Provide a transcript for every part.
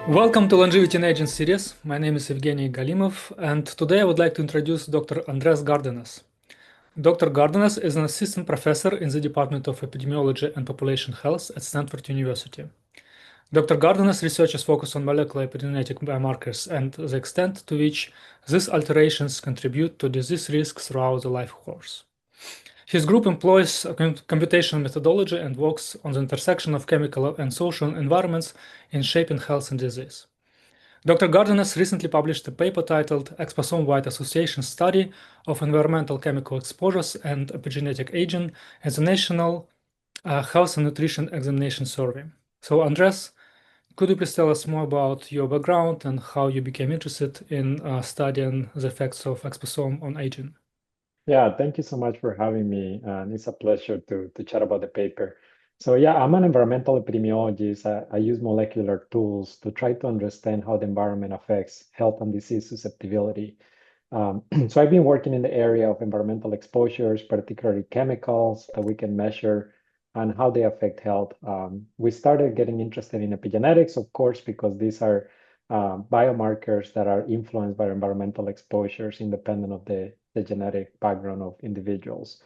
Welcome to Longevity in Aging series. My name is Evgeniy Galimov, and today I would like to introduce Dr. Andres Cardenas. Dr. Cardenas is an assistant professor in the Department of Epidemiology and Population Health at Stanford University. Dr. Cardenas' research is focused on molecular epigenetic biomarkers and the extent to which these alterations contribute to disease risks throughout the life course. His group employs a computational methodology and works on the intersection of chemical and social environments in shaping health and disease. Dr. Cardenas recently published a paper titled Exposome-wide Association Study of Environmental Chemical Exposures and Epigenetic Aging in the National Health and Nutrition Examination Survey. So, Andres, could you please tell us more about your background and how you became interested in studying the effects of exposome on aging? Yeah, thank you so much for having me. And it's a pleasure to chat about the paper. So yeah, I'm an environmental epidemiologist. I use molecular tools to try to understand how the environment affects health and disease susceptibility. So I've been working in the area of environmental exposures, particularly chemicals that we can measure and how they affect health. We started getting interested in epigenetics, of course, because these are biomarkers that are influenced by environmental exposures independent of the genetic background of individuals.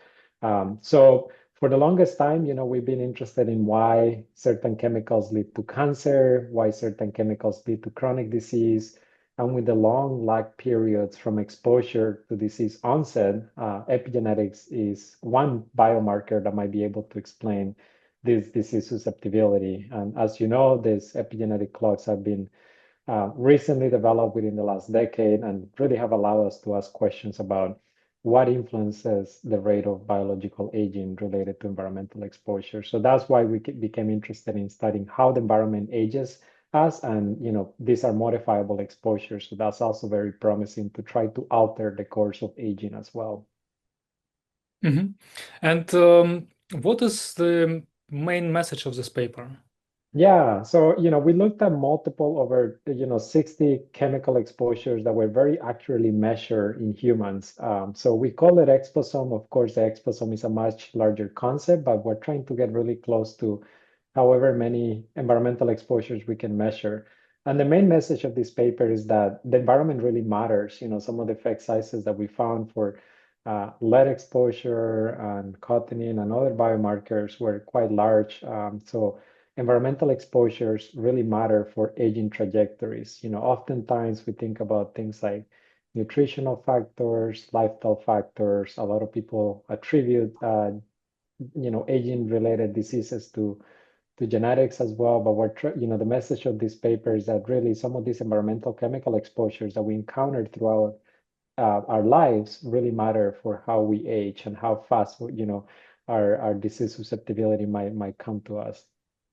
So for the longest time, we've been interested in why certain chemicals lead to cancer, why certain chemicals lead to chronic disease. And with the long lag periods from exposure to disease onset, epigenetics is one biomarker that might be able to explain this disease susceptibility. And as you know, these epigenetic clocks have been recently developed within the last decade and really have allowed us to ask questions about what influences the rate of biological aging related to environmental exposure. So that's why we became interested in studying how the environment ages us, and these are modifiable exposures. So that's also very promising to try to alter the course of aging as well. Mm-hmm. And what is the main message of this paper? Yeah, so we looked at multiple over 60 chemical exposures that were very accurately measured in humans. So we call it exposome. Of course, the exposome is a much larger concept, but we're trying to get really close to however many environmental exposures we can measure. And the main message of this paper is that the environment really matters. Some of the effect sizes that we found for lead exposure and cotinine and other biomarkers were quite large. So environmental exposures really matter for aging trajectories. Oftentimes we think about things like nutritional factors, lifestyle factors. A lot of people attribute, aging-related diseases to genetics as well. But the message of this paper is that really some of these environmental chemical exposures that we encounter throughout our lives really matter for how we age and how fast, our disease susceptibility might come to us.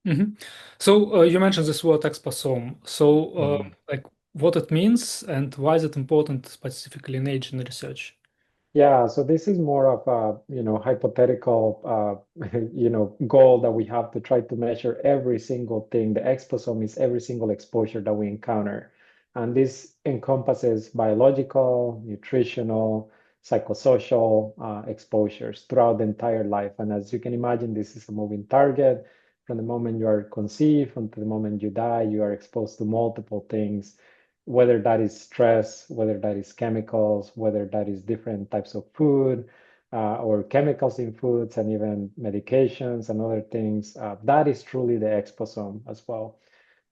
Mm-hmm. So you mentioned this word exposome. So, Mhm. like, what it means and why is it important specifically in aging research? Yeah, so this is more of a, hypothetical, goal that we have to try to measure every single thing. The exposome is every single exposure that we encounter. And this encompasses biological, nutritional, psychosocial exposures throughout the entire life. And as you can imagine, this is a moving target. From the moment you are conceived until the moment you die, you are exposed to multiple things, whether that is stress, whether that is chemicals, whether that is different types of food or chemicals in foods and even medications and other things. That is truly the exposome as well.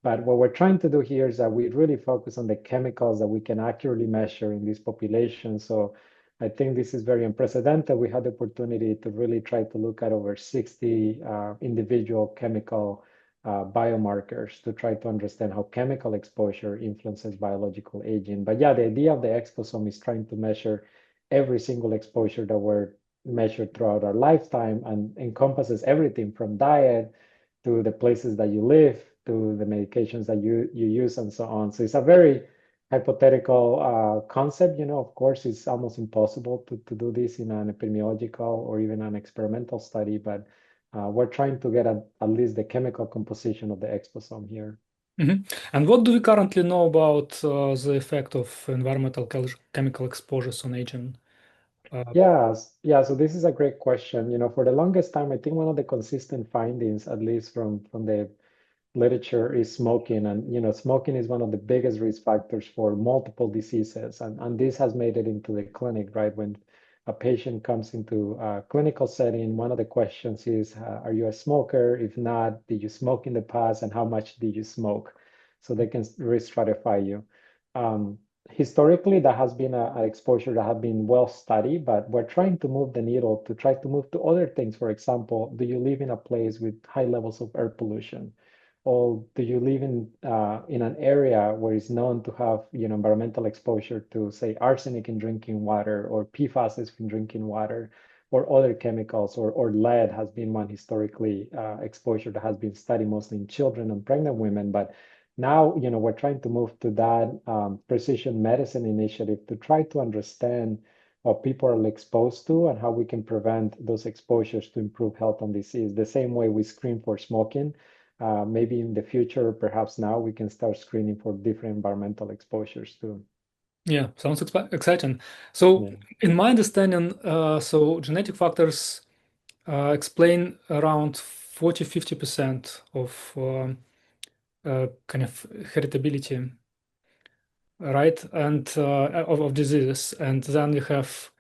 But what we're trying to do here is that we really focus on the chemicals that we can accurately measure in this population. So I think this is very unprecedented. We had the opportunity to really try to look at over 60 individual chemical biomarkers to try to understand how chemical exposure influences biological aging. But yeah, the idea of the exposome is trying to measure every single exposure that we're measured throughout our lifetime and encompasses everything from diet to the places that you live, to the medications that you use, and so on. So it's a very hypothetical concept. Of course, it's almost impossible to do this in an epidemiological or even an experimental study, but we're trying to get at least the chemical composition of the exposome here. Mm-hmm. And what do we currently know about the effect of environmental chemical exposures on aging? Uh, Yes, yeah, so this is a great question. For the longest time, I think one of the consistent findings, at least from the literature is smoking. And, smoking is one of the biggest risk factors for multiple diseases. And this has made it into the clinic, right? When a patient comes into a clinical setting, one of the questions is, are you a smoker? If not, did you smoke in the past? And how much did you smoke? So they can risk stratify you. Um, Historically, that has been an exposure that has been well studied, but we're trying to move the needle to try to move to other things. For example, do you live in a place with high levels of air pollution? Or do you live in an area where it's known to have, environmental exposure to, say, arsenic in drinking water or PFAS in drinking water or other chemicals, or lead has been one historically exposure that has been studied mostly in children and pregnant women. But now, we're trying to move to that precision medicine initiative to try to understand what people are exposed to and how we can prevent those exposures to improve health and disease. The same way we screen for smoking, maybe in the future, perhaps now we can start screening for different environmental exposures too. Yeah, sounds exciting. So, Yeah. in my understanding, so genetic factors explain around 40-50% of kind of heritability, right? And of diseases. And then you have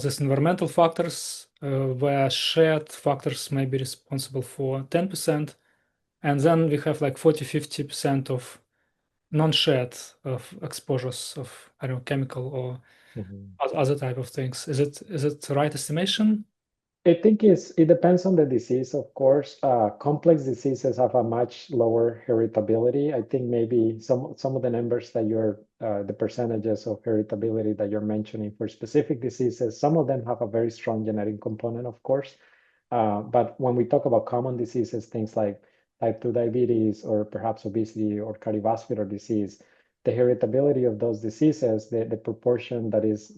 these environmental factors where shared factors may be responsible for 10%. And then we have like 40-50% of non-shared of exposures of, I don't know, chemical or Mhm. other type of things. Is it the right estimation? I think it depends on the disease, of course. Complex diseases have a much lower heritability. I think maybe some of the numbers that the percentages of heritability that you're mentioning for specific diseases, some of them have a very strong genetic component, of course. But when we talk about common diseases, things like type 2 diabetes or perhaps obesity or cardiovascular disease, the heritability of those diseases, the proportion that is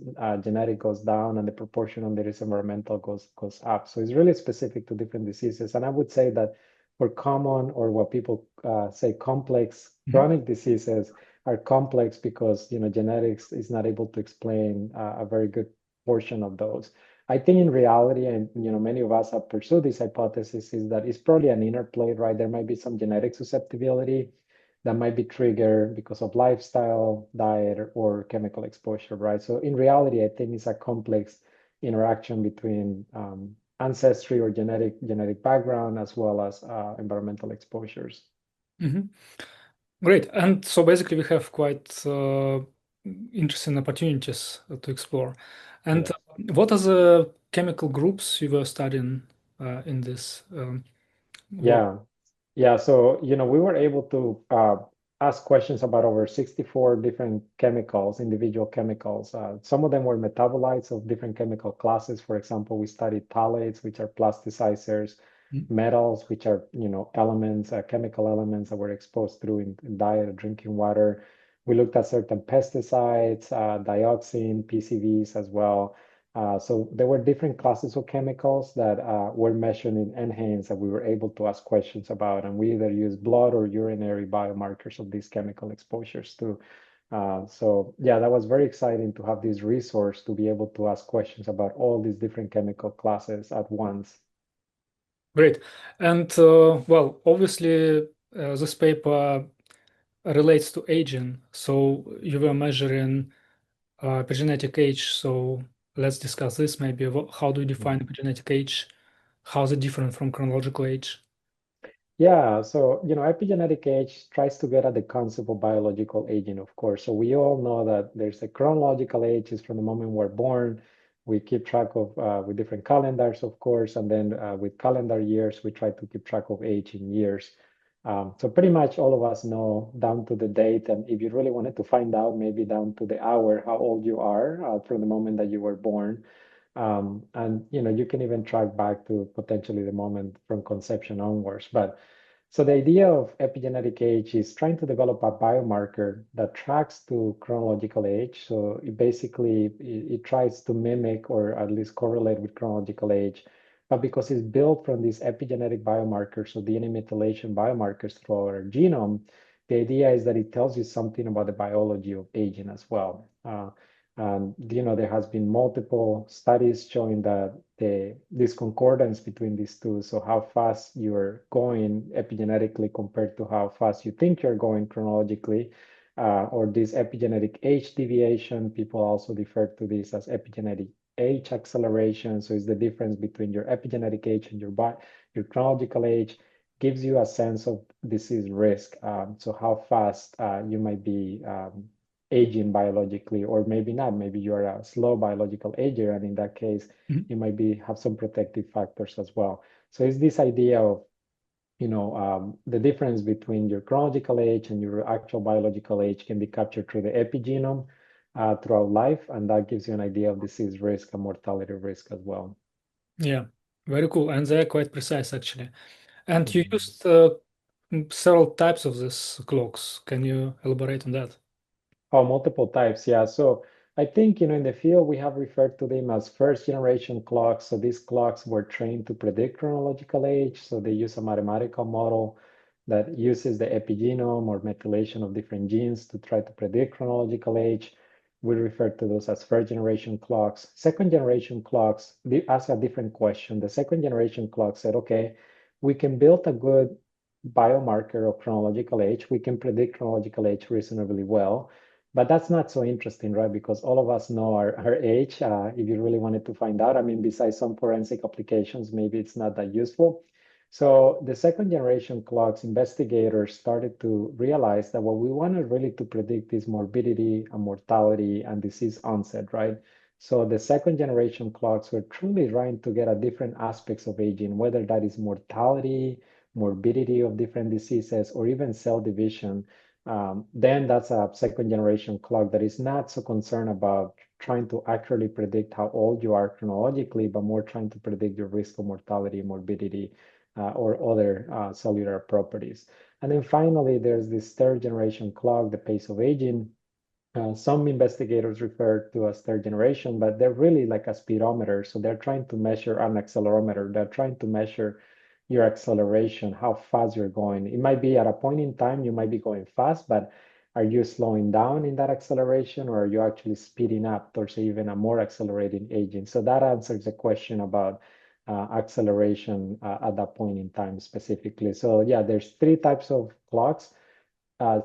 genetic goes down and the proportion that is environmental goes up. So it's really specific to different diseases. And I would say that for common, or what people say complex Mhm. chronic diseases, are complex because genetics is not able to explain a very good portion of those. I think in reality, and many of us have pursued this hypothesis, is that it's probably an interplay, right? There might be some genetic susceptibility that might be triggered because of lifestyle, diet, or chemical exposure, right? So in reality, I think it's a complex interaction between ancestry or genetic background as well as environmental exposures. Mhm. Great. And so basically, we have quite interesting opportunities to explore. And Yes. what are the chemical groups you were studying in this work? Yeah. Yeah, so we were able to ask questions about over 64 different chemicals, individual chemicals. Some of them were metabolites of different chemical classes. For example, we studied phthalates, which are plasticizers, Mhm. metals, which are elements, chemical elements that were exposed through in diet or drinking water. We looked at certain pesticides, dioxin, PCBs as well. So there were different classes of chemicals that were measured in NHANES that we were able to ask questions about, and we either use blood or urinary biomarkers of these chemical exposures too. So yeah, that was very exciting to have this resource to be able to ask questions about all these different chemical classes at once. Great. And well, obviously, this paper relates to aging. So you were measuring epigenetic age. So let's discuss this maybe. How do you define Mhm. epigenetic age? How is it different from chronological age? Yeah, so epigenetic age tries to get at the concept of biological aging, of course. So we all know that there's a chronological age is from the moment we're born. We keep track of with different calendars, of course, and then with calendar years, we try to keep track of age in years. So pretty much all of us know down to the date, and if you really wanted to find out, maybe down to the hour, how old you are from the moment that you were born. And you can even track back to potentially the moment from conception onwards. But so the idea of epigenetic age is trying to develop a biomarker that tracks to chronological age. So it tries to mimic or at least correlate with chronological age. But because it's built from these epigenetic biomarkers, so DNA methylation biomarkers through our genome, the idea is that it tells you something about the biology of aging as well. And there has been multiple studies showing that this concordance between these two, so how fast you're going epigenetically compared to how fast you think you're going chronologically, or this epigenetic age deviation, people also refer to this as epigenetic age acceleration. So it's the difference between your epigenetic age and your chronological age, gives you a sense of disease risk. So how fast you might be aging biologically, or maybe not. Maybe you're a slow biological ager, and in that case, you might have some protective factors as well. So it's this idea of the difference between your chronological age and your actual biological age can be captured through the epigenome throughout life, and that gives you an idea of disease risk and mortality risk as well. Yeah, very cool. And they're quite precise, actually. And you Mhm. used several types of these clocks. Can you elaborate on that? Oh, multiple types, yeah. So I think, in the field, we have referred to them as first generation clocks. So these clocks were trained to predict chronological age. So they use a mathematical model that uses the epigenome or methylation of different genes to try to predict chronological age. We refer to those as first generation clocks. Second generation clocks, they ask a different question. The second generation clock said, okay, we can build a good biomarker of chronological age. We can predict chronological age reasonably well. But that's not so interesting, right? Because all of us know our age. If you really wanted to find out, I mean, besides some forensic applications, maybe it's not that useful. So the second generation clocks investigators started to realize that what we wanted really to predict is morbidity and mortality and disease onset, right? So the second generation clocks were truly trying to get at different aspects of aging, whether that is mortality, morbidity of different diseases, or even cell division. Then that's a second generation clock that is not so concerned about trying to accurately predict how old you are chronologically, but more trying to predict your risk of mortality, morbidity, or other cellular properties. And then finally, there's this third generation clock, the pace of aging. Some investigators refer to as third generation, but they're really like a speedometer. So they're trying to measure an accelerometer. They're trying to measure your acceleration, how fast you're going. It might be at a point in time, you might be going fast, but are you slowing down in that acceleration, or are you actually speeding up towards even a more accelerating aging? So that answers the question about acceleration at that point in time specifically. So yeah, there's three types of clocks.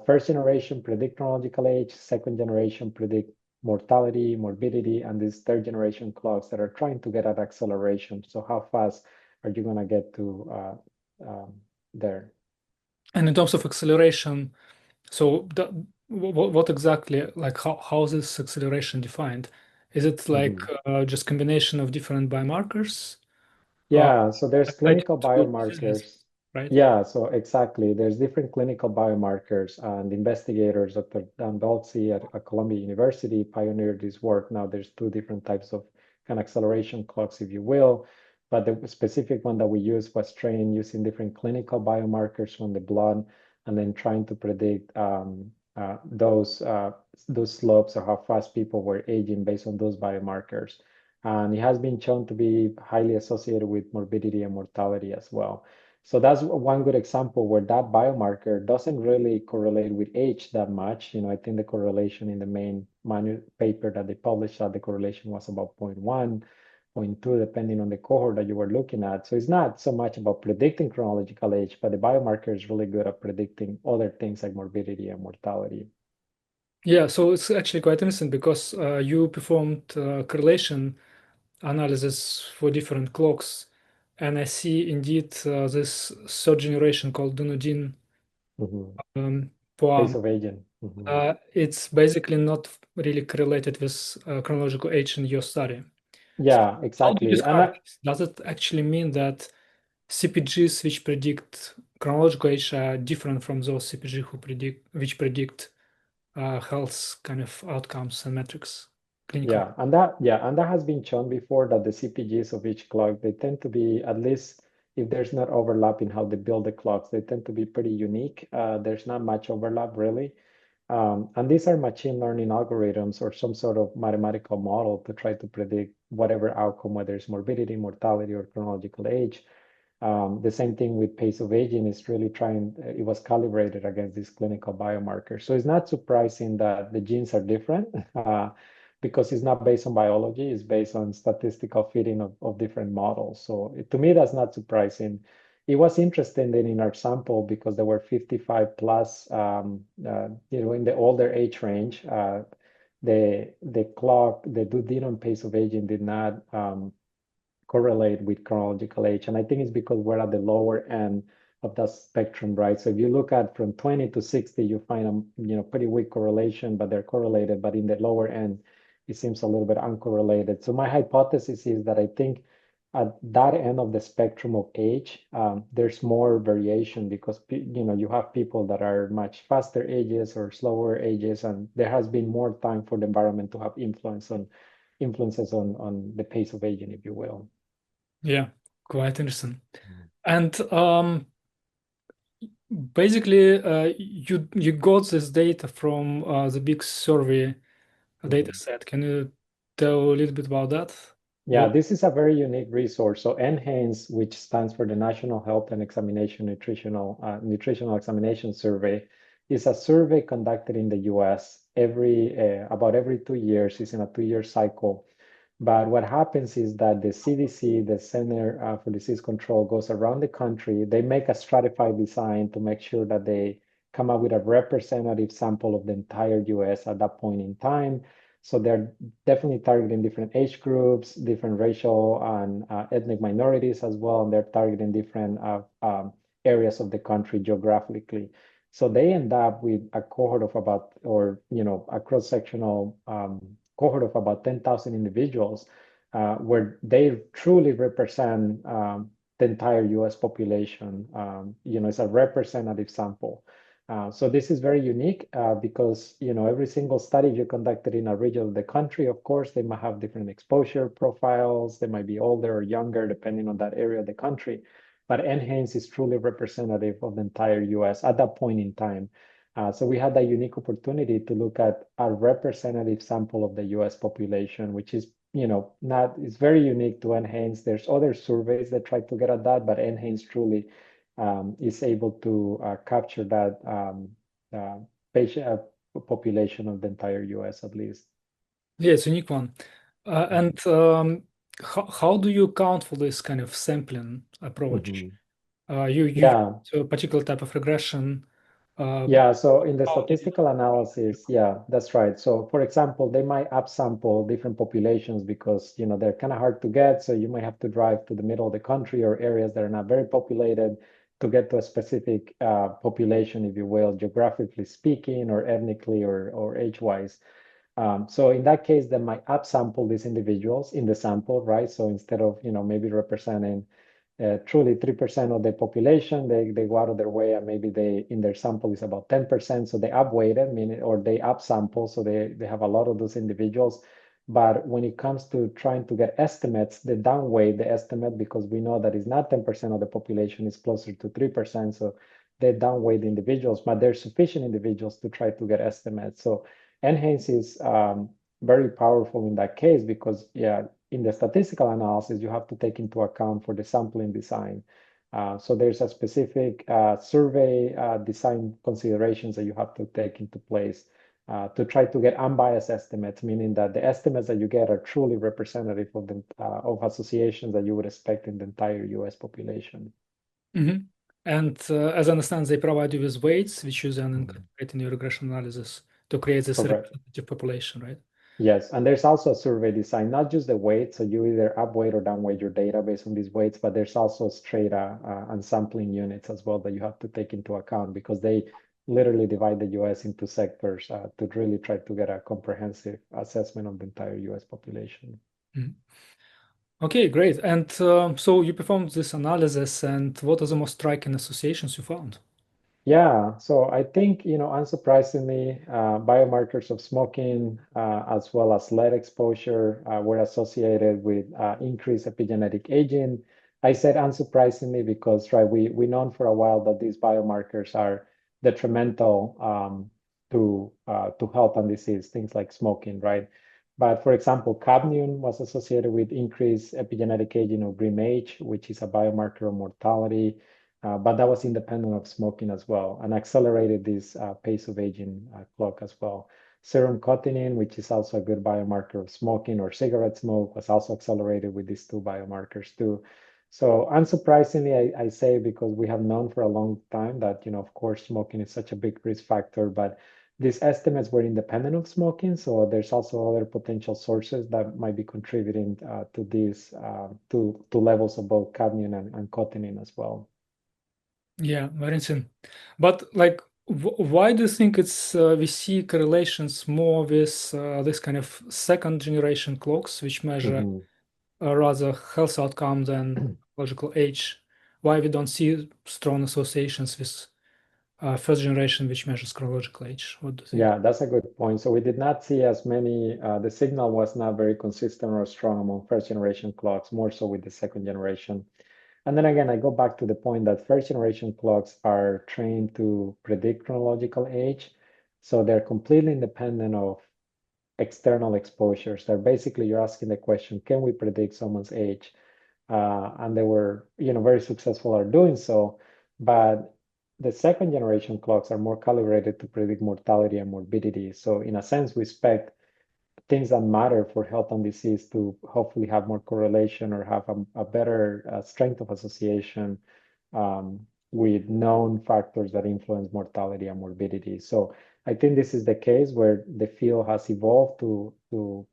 First generation predict chronological age, second generation predict mortality, morbidity, and these third generation clocks that are trying to get at acceleration. So how fast are you going to get to there? And in terms of acceleration, so what exactly, like how is this acceleration defined? Is it like Mhm. just combination of different biomarkers? Uh, Yeah, so there's I clinical to do resilience, biomarkers. right? Yeah, so exactly. There's different clinical biomarkers, and investigators, Dr. Dan Dolce at Columbia University, pioneered this work. Now there's two different types of kind of acceleration clocks, if you will. But the specific one that we used was trained using different clinical biomarkers from the blood, and then trying to predict those slopes or how fast people were aging based on those biomarkers. And it has been shown to be highly associated with morbidity and mortality as well. So that's one good example where that biomarker doesn't really correlate with age that much. I think the correlation in the main paper that they published, the correlation was about 0.1, 0.2, depending on the cohort that you were looking at. So it's not so much about predicting chronological age, but the biomarker is really good at predicting other things like morbidity and mortality. Yeah, so it's actually quite interesting because you performed correlation analysis for different clocks, and I see indeed this third generation called Dunedin Mhm. Pace PoAm. of aging. Mhm. It's basically not really correlated with chronological age in your study. So Yeah, how do you exactly. And describe this? Does it actually mean that CPGs which predict chronological age are different from those CPG which predict health kind of outcomes and metrics, clinical? Yeah, and that has been shown before that the CPGs of each clock, they tend to be, at least if there's not overlap in how they build the clocks, they tend to be pretty unique. There's not much overlap really. And these are machine learning algorithms or some sort of mathematical model to try to predict whatever outcome, whether it's morbidity, mortality, or chronological age. The same thing with pace of aging is really trying, it was calibrated against these clinical biomarkers. So it's not surprising that the genes are different. because it's not based on biology, it's based on statistical fitting of different models. So to me, that's not surprising. It was interesting that in our sample, because there were 55 plus, in the older age range, the Dunedin pace of aging did not correlate with chronological age. And I think it's because we're at the lower end of that spectrum, right? So if you look at from 20 to 60, you find a pretty weak correlation, but they're correlated. But in the lower end, it seems a little bit uncorrelated. So my hypothesis is that I think at that end of the spectrum of age, there's more variation because you have people that are much faster ages or slower ages, and there has been more time for the environment to have influences on the pace of aging, if you will. Yeah, quite interesting. And basically, you got this data from the big survey data set. Can you tell a little bit about that? Yeah, this is a very unique resource. So NHANES, which stands for the National Health and Examination Nutritional Examination Survey, is a survey conducted in the US about every 2 years. It's in a 2-year cycle. But what happens is that the CDC, the Center for Disease Control, goes around the country. They make a stratified design to make sure that they come up with a representative sample of the entire US at that point in time. So they're definitely targeting different age groups, different racial and ethnic minorities as well. And they're targeting different areas of the country geographically. So they end up with a cohort of about, a cross-sectional cohort of about 10,000 individuals, where they truly represent the entire US population. It's a representative sample. So this is very unique because every single study you conducted in a region of the country, of course, they might have different exposure profiles. They might be older or younger, depending on that area of the country. But NHANES is truly representative of the entire US at that point in time. So we had that unique opportunity to look at a representative sample of the US population, which is it's very unique to NHANES. There's other surveys that try to get at that, but NHANES truly is able to capture that patient population of the entire US at least. Yeah, it's a unique one. And how do you account for this kind of sampling approach? You Yeah. use a particular type of regression. Yeah, so in the How did you? statistical analysis, yeah, that's right. So for example, they might upsample different populations because they're kind of hard to get. So you might have to drive to the middle of the country or areas that are not very populated to get to a specific population, if you will, geographically speaking, or ethnically or age-wise. So in that case, they might upsample these individuals in the sample, right? So instead of maybe representing truly 3% of the population, they go out of their way, and maybe they in their sample is about 10%. So they upweighted, meaning, or they upsample, so they have a lot of those individuals. But when it comes to trying to get estimates, they downweight the estimate because we know that it's not 10% of the population, it's closer to 3%. So they downweight the individuals, but there's sufficient individuals to try to get estimates. So NHANES is very powerful in that case because, yeah, in the statistical analysis, you have to take into account for the sampling design. So there's a specific survey design considerations that you have to take into place to try to get unbiased estimates, meaning that the estimates that you get are truly representative of associations that you would expect in the entire US population. And as I understand, they provide you with weights, which you then incorporate in your regression analysis to create this Correct. representative population, right? Yes, and there's also a survey design, not just the weight, so you either upweight or downweight your data based on these weights, but there's also strata and sampling units as well that you have to take into account because they literally divide the US into sectors to really try to get a comprehensive assessment of the entire US population. Okay, great. And so you performed this analysis, and what are the most striking associations you found? Yeah, so I think, unsurprisingly, biomarkers of smoking as well as lead exposure were associated with increased epigenetic aging. I said unsurprisingly because, right, we known for a while that these biomarkers are detrimental to health and disease, things like smoking, right? But for example, cadmium was associated with increased epigenetic aging of GrimAge, which is a biomarker of mortality. But that was independent of smoking as well and accelerated this pace of aging clock as well. Serum cotinine, which is also a good biomarker of smoking or cigarette smoke, was also accelerated with these two biomarkers too. So unsurprisingly, I say because we have known for a long time that, of course, smoking is such a big risk factor, but these estimates were independent of smoking. So there's also other potential sources that might be contributing to these to levels of both cadmium and cotinine as well. Yeah, very interesting. But like, why do you think it's we see correlations more with this kind of second generation clocks, which measure Mhm. rather health outcome than biological age? Why we don't see strong associations with first generation, which measures chronological age? What do you think? Yeah, that's a good point. So we did not see as many, the signal was not very consistent or strong among first generation clocks, more so with the second generation. And then again, I go back to the point that first generation clocks are trained to predict chronological age. So they're completely independent of external exposures. They're basically, you're asking the question, can we predict someone's age? And they were, very successful at doing so. But the second generation clocks are more calibrated to predict mortality and morbidity. So in a sense, we expect things that matter for health and disease to hopefully have more correlation or have a better strength of association um, with known factors that influence mortality and morbidity. So I think this is the case where the field has evolved to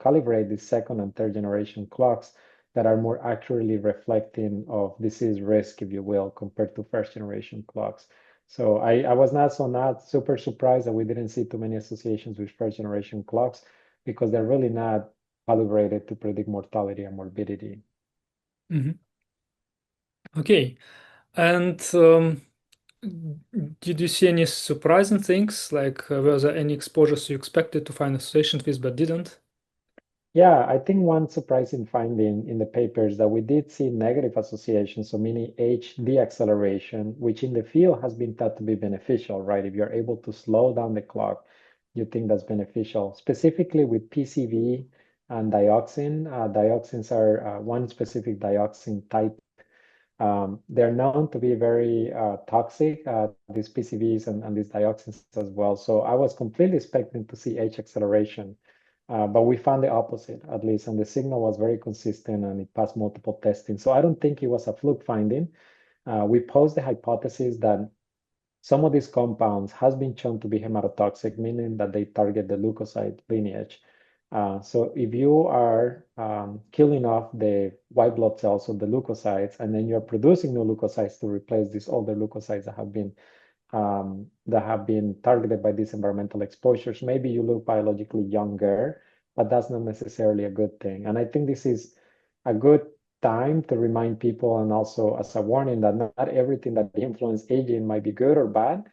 calibrate the second and third generation clocks that are more accurately reflecting of disease risk, if you will, compared to first generation clocks. So I was not super surprised that we didn't see too many associations with first generation clocks because they're really not calibrated to predict mortality and morbidity. Mhm. Okay. And did you see any surprising things? Like, were there any exposures you expected to find associations with but didn't? Yeah, I think one surprising finding in the paper is that we did see negative associations, so meaning age deceleration, which in the field has been thought to be beneficial, right? If you're able to slow down the clock, you think that's beneficial. Specifically with PCB and dioxin. Dioxins are one specific dioxin type. They're known to be very toxic, these PCBs and these dioxins as well. So I was completely expecting to see age acceleration. But we found the opposite, at least, and the signal was very consistent and it passed multiple testing. So I don't think it was a fluke finding. We posed the hypothesis that some of these compounds has been shown to be hematotoxic, meaning that they target the leukocyte lineage. So if you are killing off the white blood cells of the leukocytes, and then you're producing new leukocytes to replace these older leukocytes that have been targeted by these environmental exposures, maybe you look biologically younger, but that's not necessarily a good thing. And I think this is a good time to remind people, and also as a warning that not everything that influences aging might be good or bad,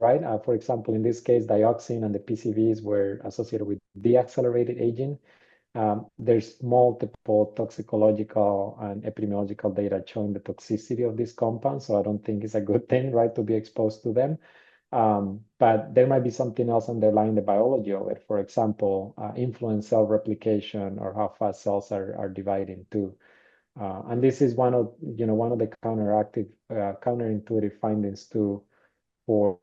right? For example, in this case, dioxin and the PCBs were associated with deaccelerated aging. There's multiple toxicological and epidemiological data showing the toxicity of these compounds, so I don't think it's a good thing, right, to be exposed to them. But there might be something else underlying the biology of it. For example, influence cell replication or how fast cells are dividing too. And this is one of the counterintuitive findings too for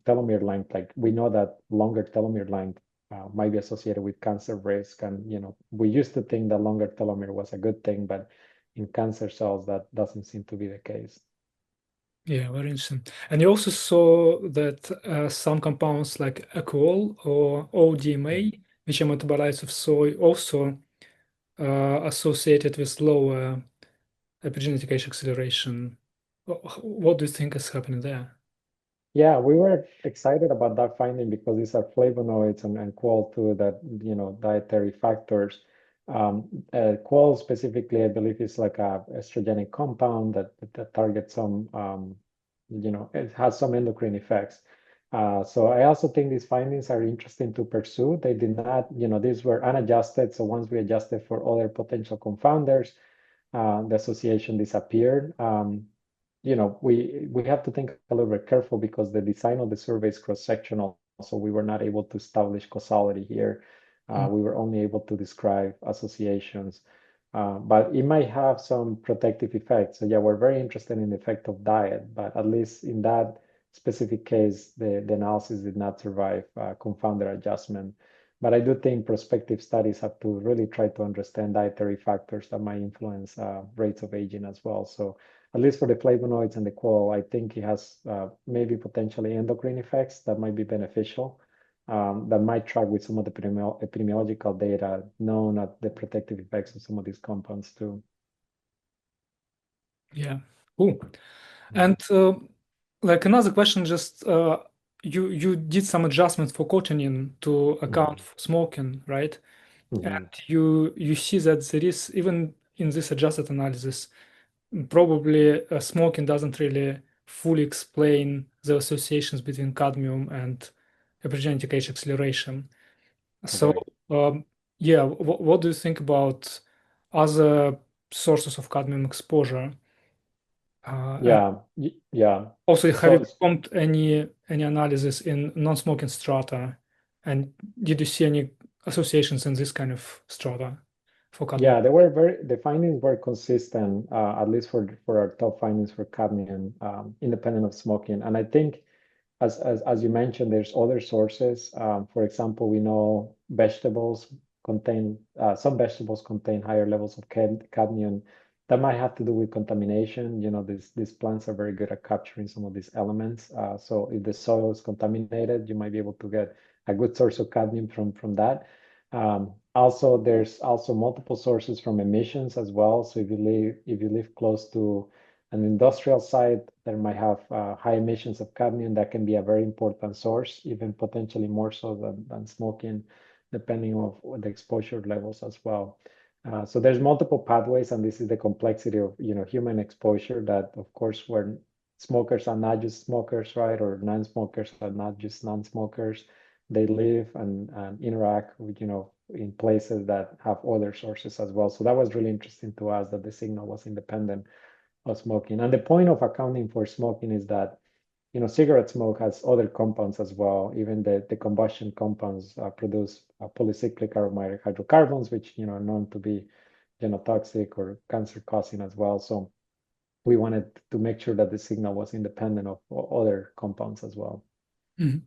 telomere length. Like we know that longer telomere length might be associated with cancer risk. And, we used to think that longer telomere was a good thing, but in cancer cells, that doesn't seem to be the case. Yeah, very interesting. And you also saw that some compounds like alcohol or Mm. ODMA, which are metabolites of soy, also associated with lower epigenetic age acceleration. What do you think is happening there? Yeah, we were excited about that finding because these are flavonoids and qual too that, dietary factors. Qual specifically, I believe, is like a estrogenic compound that targets some, it has some endocrine effects. So I also think these findings are interesting to pursue. They did not, these were unadjusted. So once we adjusted for other potential confounders, the association disappeared. We have to think a little bit careful because the design of the survey is cross-sectional, so we were not able to establish causality here. Mm. We were only able to describe associations, but it might have some protective effects. So yeah, we're very interested in the effect of diet, but at least in that specific case, the analysis did not survive confounder adjustment. But I do think prospective studies have to really try to understand dietary factors that might influence rates of aging as well. So at least for the flavonoids and the quol, I think it has maybe potentially endocrine effects that might be beneficial, that might track with some of the epidemiological data known at the protective effects of some of these compounds too. Yeah, cool. And like another question, just you did some adjustments for cotinine to account for smoking, right? And you see that there is, even in this adjusted analysis, probably smoking doesn't really fully explain the associations between cadmium and epigenetic age acceleration. So Correct. yeah, what do you think about other sources of cadmium exposure? And Yeah. also, have you So performed any analysis in non-smoking strata? And did you see any associations in this kind of strata for cadmium? yeah, the findings were consistent, at least for our top findings for cadmium, independent of smoking. And I think as you mentioned, there's other sources. For example, we know some vegetables contain higher levels of cadmium. That might have to do with contamination. You know, these plants are very good at capturing some of these elements. So if the soil is contaminated, you might be able to get a good source of cadmium from that. Also, there's also multiple sources from emissions as well. So if you live close to an industrial site that might have high emissions of cadmium, that can be a very important source, even potentially more so than smoking, depending on the exposure levels as well. So there's multiple pathways, and this is the complexity of human exposure. That of course, where smokers are not just smokers, right, or non-smokers are not just non-smokers. They live and interact with in places that have other sources as well. So that was really interesting to us that the signal was independent of smoking. And the point of accounting for smoking is that, cigarette smoke has other compounds as well. Even the combustion compounds produce polycyclic aromatic hydrocarbons, which, are known to be genotoxic or cancer causing as well. So we wanted to make sure that the signal was independent of other compounds as well. Mhm.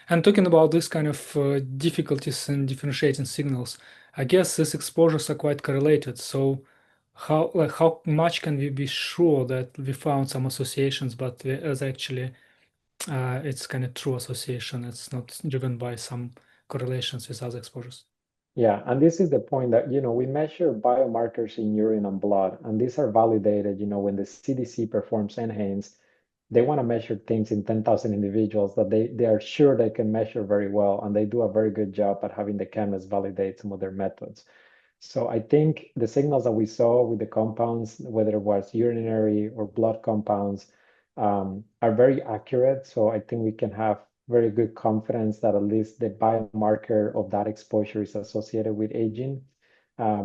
And talking about this kind of difficulties in differentiating signals, I guess these exposures are quite correlated. So how much can we be sure that we found some associations, but as actually it's kind of true association. It's not driven by some correlations with other exposures. Yeah, and this is the point that, we measure biomarkers in urine and blood, and these are validated, when the CDC performs NHANES, they want to measure things in 10,000 individuals that they are sure they can measure very well, and they do a very good job at having the chemists validate some of their methods. So I think the signals that we saw with the compounds, whether it was urinary or blood compounds, are very accurate. So I think we can have very good confidence that at least the biomarker of that exposure is associated with aging,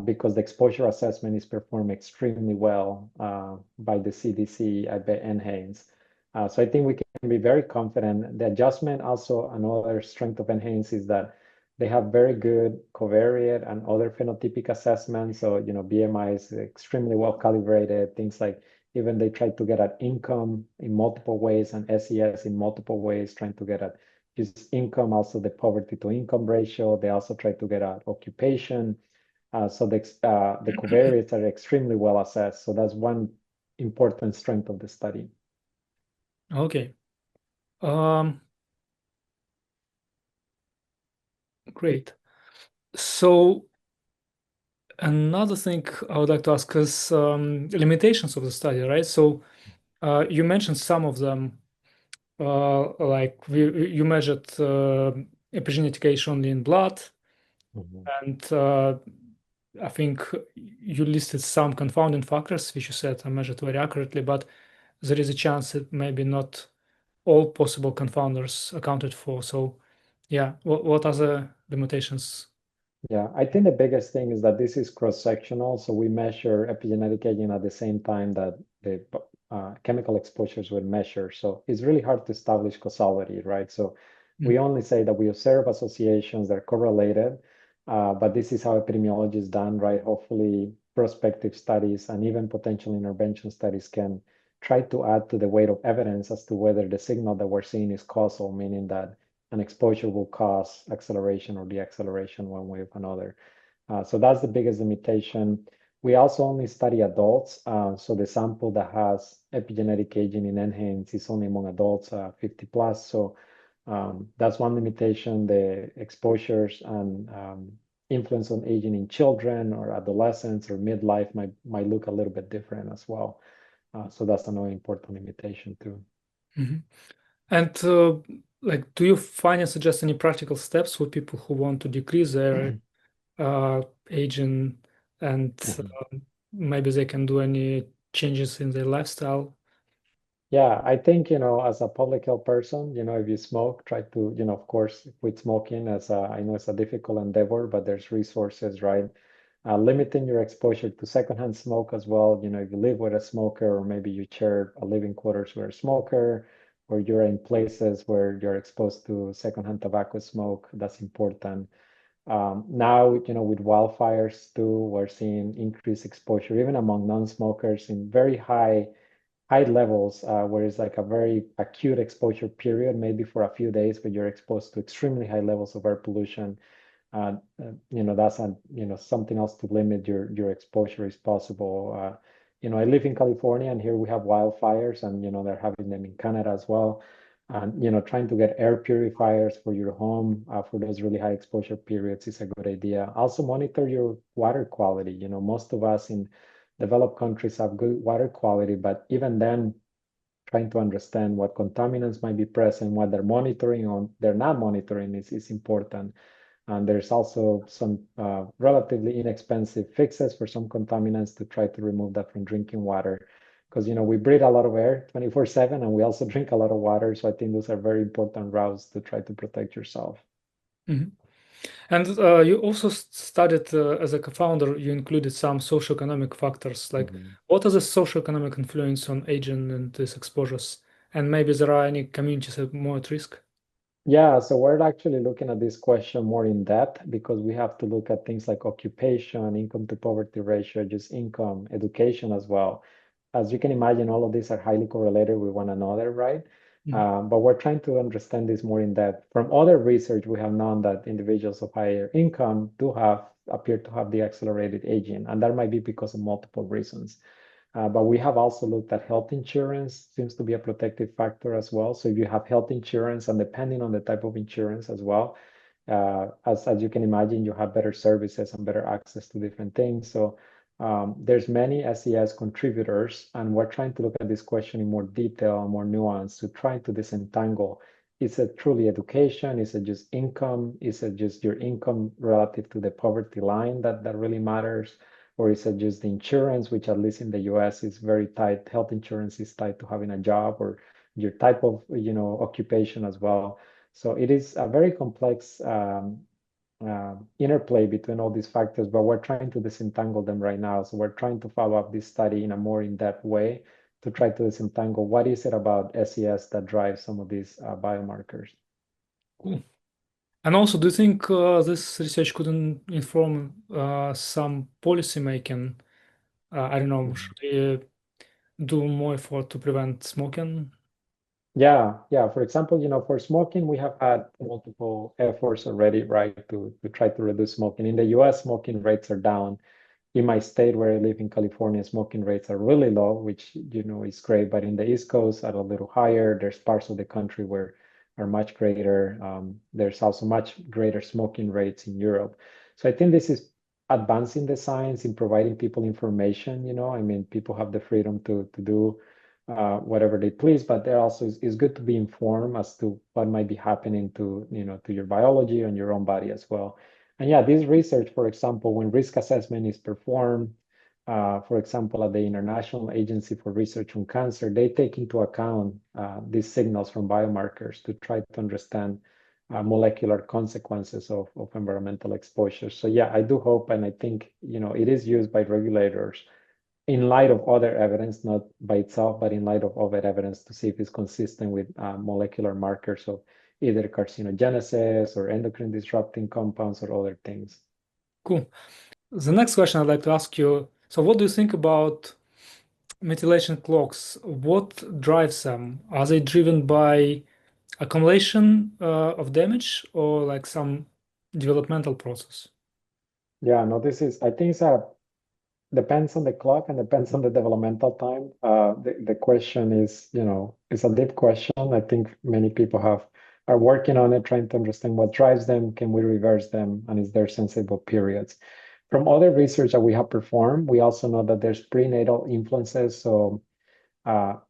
because the exposure assessment is performed extremely well by the CDC at the NHANES. So I think we can be very confident. The adjustment also, another strength of NHANES is that they have very good covariate and other phenotypic assessments. So, BMI is extremely well calibrated. Things like even they try to get at income in multiple ways and SES in multiple ways, trying to get at just income, also the poverty to income ratio. They also try to get at occupation. So the covariates are extremely well assessed. So that's one important strength of the study. Okay. Great. So another thing I would like to ask is limitations of the study, right? So you mentioned some of them, like you measured epigenetic age only in blood, and I think you listed some confounding factors, which you said are measured very accurately, but there is a chance that maybe not all possible confounders accounted for. So, yeah, what are the limitations? Yeah, I think the biggest thing is that this is cross-sectional. So we measure epigenetic aging at the same time that the chemical exposures were measured. So it's really hard to establish causality, right? So we only say that we observe associations that are correlated, but this is how epidemiology is done, right? Hopefully, prospective studies and even potential intervention studies can try to add to the weight of evidence as to whether the signal that we're seeing is causal, meaning that an exposure will cause acceleration or deceleration one way or another. So that's the biggest limitation. We also only study adults. So the sample that has epigenetic aging in NHANES is only among adults 50 plus. So that's one limitation. The exposures and influence on aging in children or adolescents or midlife might look a little bit different as well. So that's another important limitation too. Mhm. And like, do you find and suggest any practical steps for people who want to decrease their aging, and maybe they can do any changes in their lifestyle? Yeah, I think, as a public health person, if you smoke, try to, of course, quit smoking I know it's a difficult endeavor, but there's resources, right? Limiting your exposure to secondhand smoke as well. If you live with a smoker, or maybe you share a living quarters with a smoker, or you're in places where you're exposed to secondhand tobacco smoke, that's important. Now, with wildfires too, we're seeing increased exposure, even among non-smokers in very high levels, where it's like a very acute exposure period, maybe for a few days, but you're exposed to extremely high levels of air pollution. That's something else to limit your exposure is possible. I live in California, and here we have wildfires, and they're having them in Canada as well. And trying to get air purifiers for your home for those really high exposure periods is a good idea. Also monitor your water quality. Most of us in developed countries have good water quality, but even then, trying to understand what contaminants might be present, what they're monitoring or they're not monitoring is important. And there's also some relatively inexpensive fixes for some contaminants to try to remove that from drinking water. Because, we breathe a lot of air 24/7, and we also drink a lot of water. So I think those are very important routes to try to protect yourself. Mhm. And you also studied, as a co-founder, you included some socioeconomic factors. Like, what is the socioeconomic influence on aging and these exposures? And maybe there are any communities that are more at risk? Yeah, so we're actually looking at this question more in depth because we have to look at things like occupation, income to poverty ratio, just income, education as well. As you can imagine, all of these are highly correlated with one another, right? But we're trying to understand this more in depth. From other research, we have known that individuals of higher income appear to have the accelerated aging, and that might be because of multiple reasons. But we have also looked at health insurance, seems to be a protective factor as well. So if you have health insurance, and depending on the type of insurance as well, as you can imagine, you have better services and better access to different things. So there's many SES contributors, and we're trying to look at this question in more detail and more nuance to try to disentangle. Is it truly education? Is it just income? Is it just your income relative to the poverty line that really matters? Or is it just the insurance, which at least in the US is very tied, health insurance is tied to having a job or your type of, occupation as well. So it is a very complex interplay between all these factors, but we're trying to disentangle them right now. So we're trying to follow up this study in a more in-depth way to try to disentangle what is it about SES that drives some of these biomarkers. Cool. And also, do you think this research could inform some policy making? I don't know, should we do more effort to prevent smoking? Yeah, yeah. For example, for smoking, we have had multiple efforts already, right, to try to reduce smoking. In the US, smoking rates are down. In my state where I live in California, smoking rates are really low, which is great. But in the East Coast, are a little higher. There's parts of the country where are much greater. There's also much greater smoking rates in Europe. So I think this is advancing the science in providing people information. I mean, people have the freedom to do whatever they please, but there also is good to be informed as to what might be happening to to your biology and your own body as well. And yeah, this research, for example, when risk assessment is performed, for example, at the International Agency for Research on Cancer, they take into account these signals from biomarkers to try to understand molecular consequences of environmental exposure. So yeah, I do hope, and I think it is used by regulators in light of other evidence, not by itself, but in light of other evidence to see if it's consistent with molecular markers of either carcinogenesis or endocrine disrupting compounds or other things. Cool. The next question I'd like to ask you, so what do you think about methylation clocks, what drives them? Are they driven by accumulation of damage or like some developmental process? Yeah, no, I think depends on the clock and depends on the developmental time. The question is, it's a deep question. I think many people are working on it, trying to understand what drives them, can we reverse them, and is there sensible periods? From other research that we have performed, we also know that there's prenatal influences, so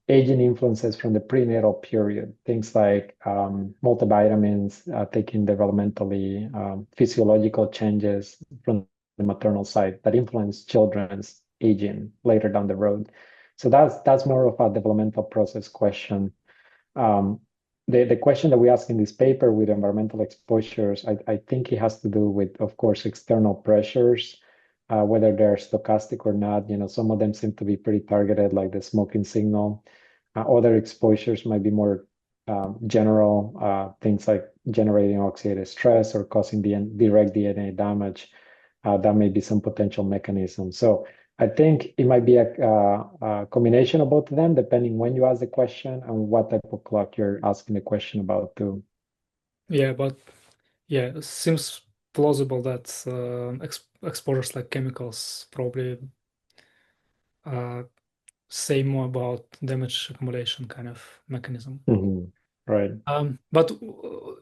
aging influences from the prenatal period, things like multivitamins, taking developmentally, physiological changes from the maternal side that influence children's aging later down the road. So that's more of a developmental process question. Um, the question that we ask in this paper with environmental exposures, I think it has to do with, of course, external pressures, whether they're stochastic or not. Some of them seem to be pretty targeted, like the smoking signal. Other exposures might be more general, things like generating oxidative stress or causing direct DNA damage. That may be some potential mechanism. So I think it might be a combination of both of them, depending when you ask the question and what type of clock you're asking the question about too. Yeah, but yeah, it seems plausible that exposures like chemicals probably uh, say more about damage accumulation kind of mechanism. Mhm. Right. But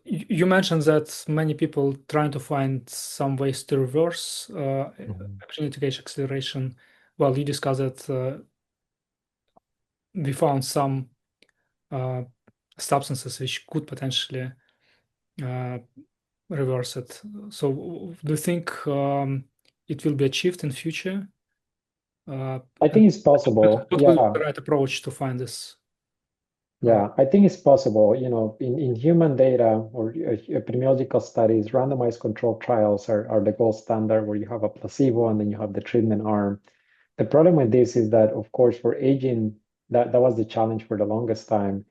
you mentioned that many people trying to find some ways to reverse Mhm. epigenetic age acceleration. Well, you discussed that we found some uh, substances which could potentially uh, reverse it. So, do you think it will be achieved in future? I And think it's possible. what will be Yeah. the right approach to find this? Uh, Yeah, I think it's possible. In human data or epidemiological studies, randomized controlled trials are the gold standard where you have a placebo and then you have the treatment arm. The problem with this is that, of course, for aging, that was the challenge for the longest time.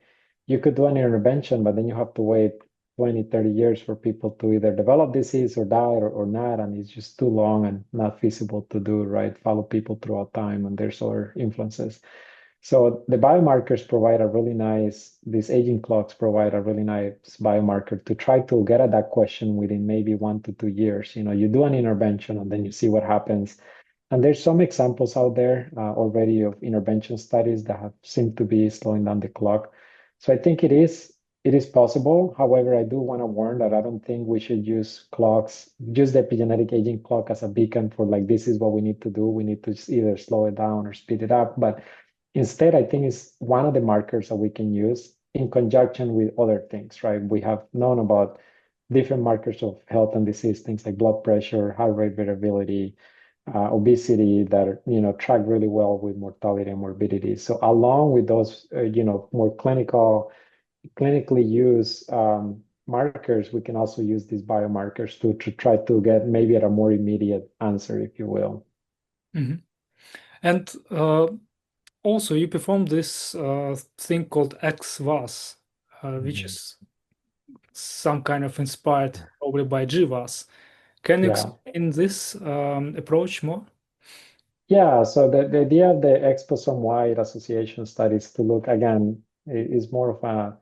You could do an intervention, but then you have to wait 20, 30 years for people to either develop disease or die or not. And it's just too long and not feasible to do, right? Follow people throughout time and there's other influences. So the biomarkers provide a really nice, these aging clocks provide a really nice biomarker to try to get at that question within maybe 1 to 2 years. You do an intervention and then you see what happens. And there's some examples out there already of intervention studies that have seemed to be slowing down the clock. So I think it is possible. However, I do want to warn that I don't think we should use the epigenetic aging clock as a beacon for like this is what we need to do. We need to just either slow it down or speed it up. But instead, I think it's one of the markers that we can use in conjunction with other things, right? We have known about different markers of health and disease, things like blood pressure, heart rate variability, obesity that track really well with mortality and morbidity. So along with those, more clinically used markers, we can also use these biomarkers to try to get maybe at a more immediate answer, if you will. mhm. And also, you performed this thing called XVAS, which Mhm. is some kind of inspired probably by GVAS. Can you Yeah. explain this approach more? Yeah, so the idea of the exposome-wide association studies to look again is more of a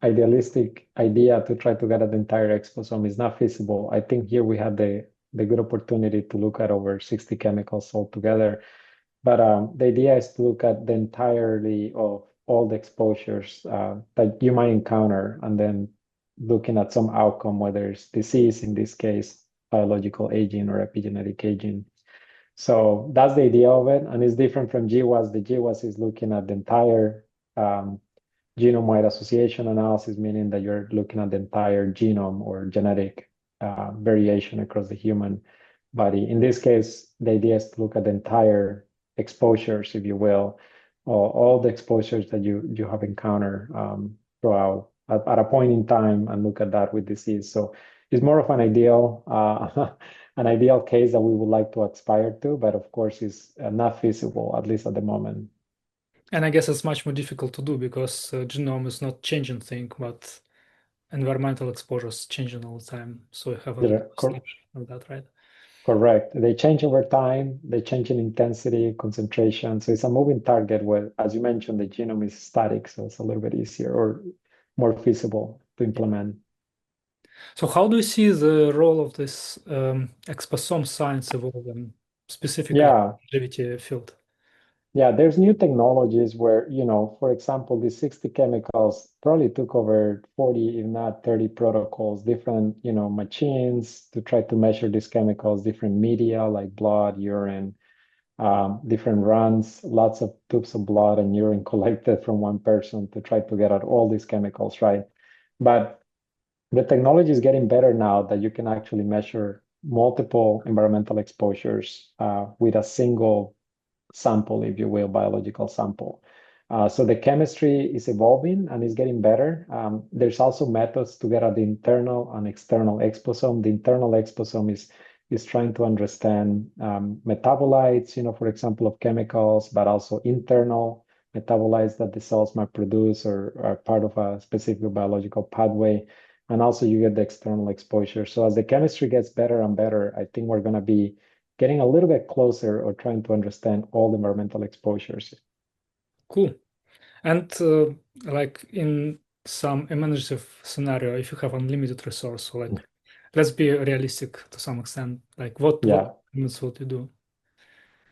idealistic idea to try to get at the entire exposome is not feasible. I think here we have the good opportunity to look at over 60 chemicals altogether. But the idea is to look at the entirety of all the exposures that you might encounter, and then looking at some outcome, whether it's disease, in this case, biological aging or epigenetic aging. So that's the idea of it, and it's different from GWAS. The GWAS is looking at the entire um, genome-wide association analysis, meaning that you're looking at the entire genome or genetic variation across the human body. In this case, the idea is to look at the entire exposures, if you will, or all the exposures that you have encountered throughout at a point in time and look at that with disease. So it's more of an ideal an ideal case that we would like to aspire to, but of course is not feasible, at least at the moment. And I guess it's much more difficult to do because genome is not changing thing, but environmental exposure is changing all the time. So you have a Yeah, snapshot of that, right? Correct. They change over time, they change in intensity, concentration. So it's a moving target where, as you mentioned, the genome is static, so it's a little bit easier or more feasible to implement. So how do you see the role of this exposome science evolving, specifically Yeah, longevity field? yeah, there's new technologies where, for example, these 60 chemicals probably took over 40, if not 30 protocols, different, machines to try to measure these chemicals, different media like blood, urine, different runs, lots of tubes of blood and urine collected from one person to try to get out all these chemicals, right? But the technology is getting better now that you can actually measure multiple environmental exposures with a single sample, if you will, biological sample. So the chemistry is evolving and is getting better. There's also methods to get at the internal and external exposome. The internal exposome is trying to understand metabolites, for example, of chemicals, but also internal metabolites that the cells might produce or are part of a specific biological pathway. And also you get the external exposure. So as the chemistry gets better and better, I think we're going to be getting a little bit closer or trying to understand all the environmental exposures. Cool. And like in some emergency scenario, if you have unlimited resource, so like let's be realistic to some extent. Like what Yeah. experiments would you do?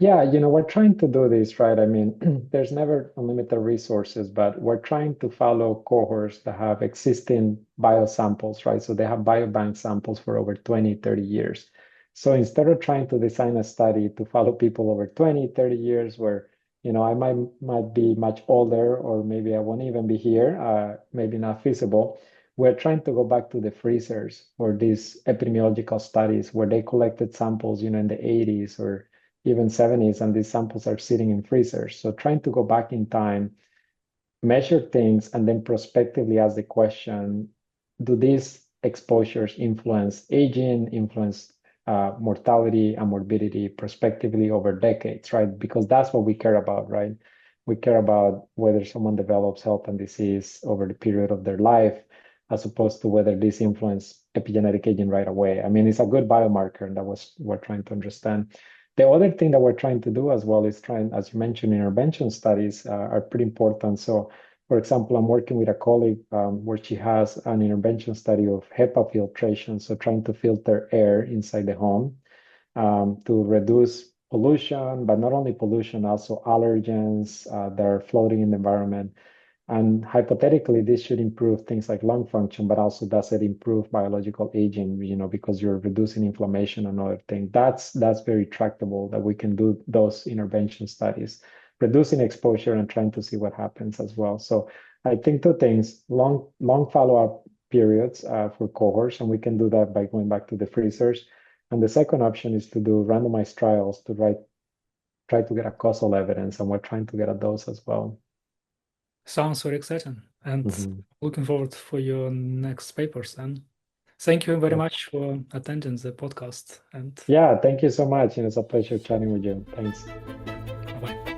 Yeah, we're trying to do this, right? I mean, there's never unlimited resources, but we're trying to follow cohorts that have existing biosamples, right? So they have biobank samples for over 20, 30 years. So instead of trying to design a study to follow people over 20, 30 years where, I might be much older or maybe I won't even be here, maybe not feasible. We're trying to go back to the freezers for these epidemiological studies where they collected samples, in the 80s or even 70s, and these samples are sitting in freezers. So trying to go back in time, measure things, and then prospectively ask the question, do these exposures influence aging, influence mortality and morbidity prospectively over decades, right? Because that's what we care about, right? We care about whether someone develops health and disease over the period of their life, as opposed to whether this influence epigenetic aging right away. I mean, it's a good biomarker, and we're trying to understand. The other thing that we're trying to do as well is trying, as you mentioned, intervention studies are pretty important. So, for example, I'm working with a colleague where she has an intervention study of HEPA filtration, so trying to filter air inside the home to reduce pollution, but not only pollution, also allergens that are floating in the environment. And hypothetically, this should improve things like lung function, but also does it improve biological aging, because you're reducing inflammation and other things. That's very tractable that we can do those intervention studies, reducing exposure and trying to see what happens as well. So I think two things, long follow-up periods for cohorts, and we can do that by going back to the freezers. And the second option is to do randomized trials to try to get a causal evidence, and we're trying to get at those as well. Sounds very exciting, and Mhm. looking forward for your next papers. And thank you very Yeah. much for attending the podcast. And Yeah, thank you so much. And it's a pleasure chatting with you. Thanks. bye.